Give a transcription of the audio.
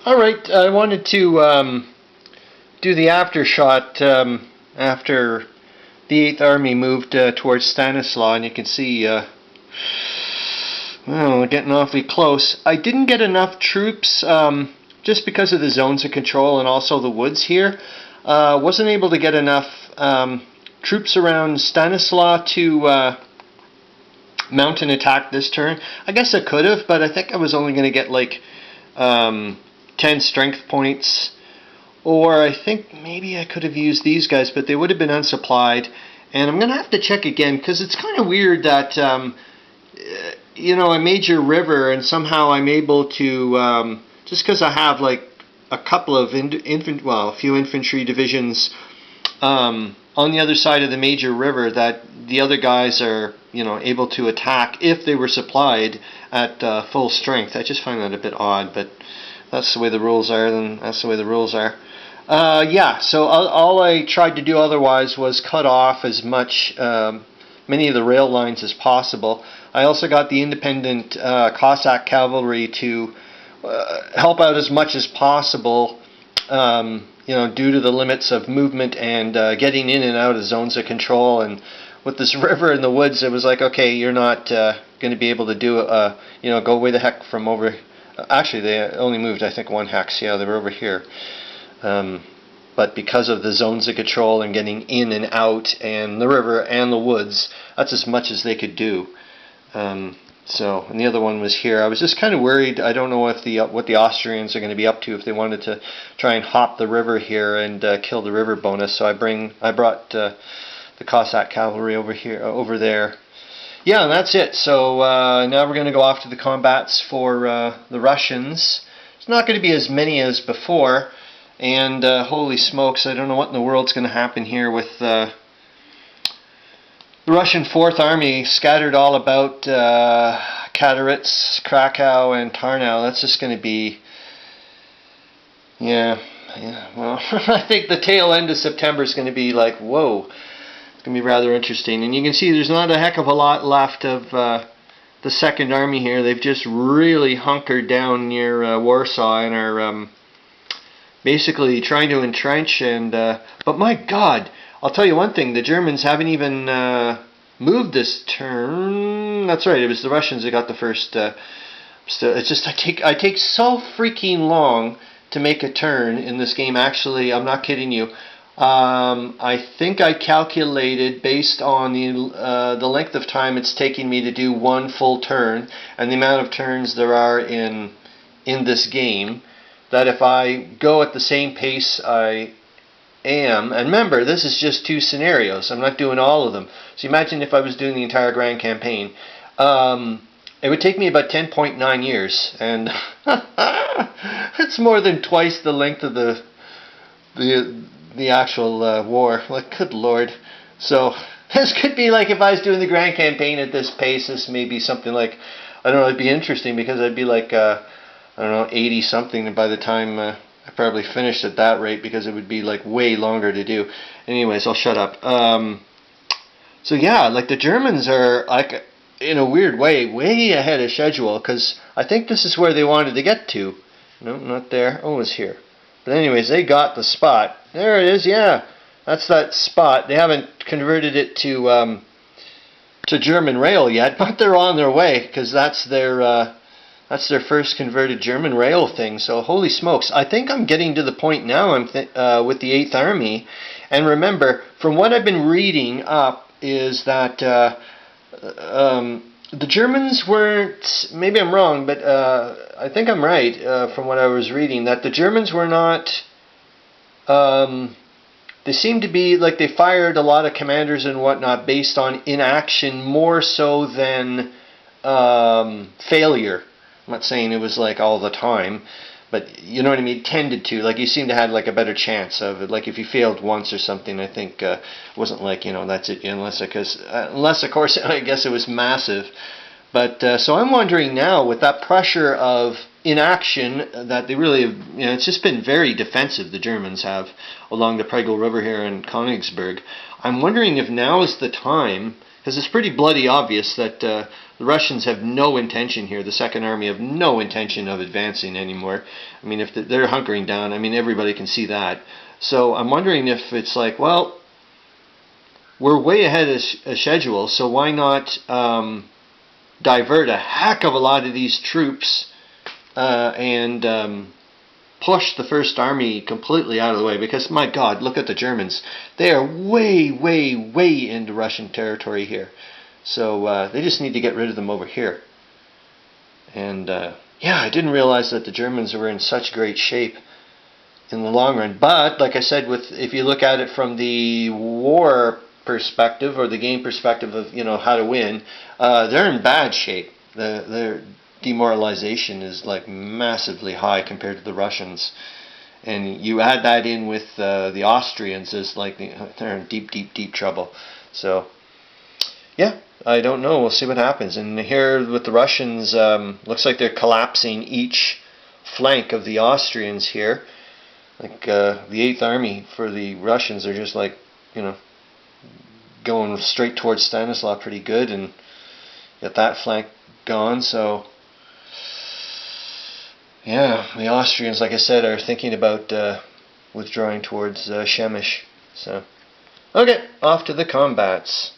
Alright, I wanted to do the after shot after the 8th Army moved towards Stanislaw, and you can see, well, getting awfully close. I didn't get enough troops just because of the zones of control and also the woods here. Wasn't able to get enough troops around Stanislaw to mount an attack this turn. I guess I could have, but I think I was only going to get like 10 strength points, or I think maybe I could have used these guys, but they would have been unsupplied. And I'm going to have to check again, because it's kind of weird that a major river, and somehow I'm able to, just because I have like a couple of a few infantry divisions on the other side of the major river, that the other guys are able to attack if they were supplied at full strength. I just find that a bit odd, but that's the way the rules are. Then that's the way the rules are. Yeah. So all I tried to do otherwise was cut off as much many of the rail lines as possible. I also got the independent Cossack cavalry to help out as much as possible. Due to the limits of movement and getting in and out of zones of control. And with this river in the woods, it was like, okay, you're not going to be able to do go away the heck from over. Actually, they only moved, I think, 1 hex. Yeah, they were over here. But because of the zones of control and getting in and out, and the river and the woods, that's as much as they could do. And the other one was here. I was just kind of worried. I don't know if what the Austrians are going to be up to, if they wanted to try and hop the river here and kill the river bonus. So I brought the Cossack cavalry over there. Yeah, and that's it. So now we're going to go off to the combats for the Russians. It's not going to be as many as before, and holy smokes, I don't know what in the world's going to happen here with the Russian 4th Army scattered all about Katowice, Krakow, and Tarnow. That's just going to be, well, I think the tail end of September is going to be like, whoa. It's going to be rather interesting. And you can see there's not a heck of a lot left of the 2nd Army here. They've just really hunkered down near Warsaw and are basically trying to entrench. And but my God, I'll tell you one thing, the Germans haven't even moved this turn. That's right, it was the Russians that got the first. It's just I take so freaking long to make a turn in this game. Actually, I'm not kidding you. I think I calculated, based on the length of time it's taking me to do 1 full turn and the amount of turns there are in this game, that if I go at the same pace I am, and remember, this is just 2 scenarios, I'm not doing all of them, so imagine if I was doing the entire grand campaign, it would take me about 10.9 years, and it's more than twice the length of the actual war. Like, good lord. So this could be like, if I was doing the grand campaign at this pace, this may be something like, I don't know, it'd be interesting, because I'd be like I don't know, 80 something by the time I probably finished at that rate, because it would be like way longer to do. Anyways, I'll shut up. So yeah, like the Germans are, like, in a weird way, way ahead of schedule, because I think this is where they wanted to get to. No, not there. Oh, it's here. But anyways, they got the spot. There it is. Yeah, that's that spot. They haven't converted it to German rail yet, but they're on their way, because that's their first converted German rail thing. So holy smokes! I think I'm getting to the point now. With the 8th Army, and remember, from what I've been reading up, is that the Germans weren't, maybe I'm wrong, but I think I'm right from what I was reading, that the Germans were not, they seemed to be, like, they fired a lot of commanders and whatnot based on inaction more so than failure. I'm not saying it was like all the time, but you know what I mean, tended to, like, you seemed to have like a better chance of it. Like if you failed once or something, I think it wasn't like, that's it, unless of course I guess it was massive. But so I'm wondering now, with that pressure of inaction, that they really have, it's just been very defensive, the Germans have, along the Pregel River here in Königsberg. I'm wondering if now is the time, because it's pretty bloody obvious that The Russians have no intention here. The Second Army have no intention of advancing anymore. I mean, if they're hunkering down, I mean, everybody can see that. So I'm wondering if it's like, well, we're way ahead of schedule, so why not divert a heck of a lot of these troops and push the First Army completely out of the way? Because, my God, look at the Germans. They are way, way, way into Russian territory here. So they just need to get rid of them over here. And yeah, I didn't realize that the Germans were in such great shape in the long run. But like I said, if you look at it from the war perspective or the game perspective of how to win, they're in bad shape. Their demoralization is like massively high compared to the Russians. And you add that in with the Austrians, is like they're in deep, deep, deep trouble. So yeah, I don't know. We'll see what happens. And here with the Russians, looks like they're collapsing each flank of the Austrians here. Like the 8th Army for the Russians are just like, going straight towards Stanislav pretty good, and got that flank gone. So yeah, the Austrians, like I said, are thinking about withdrawing towards Przemyśl. So okay, off to the combats.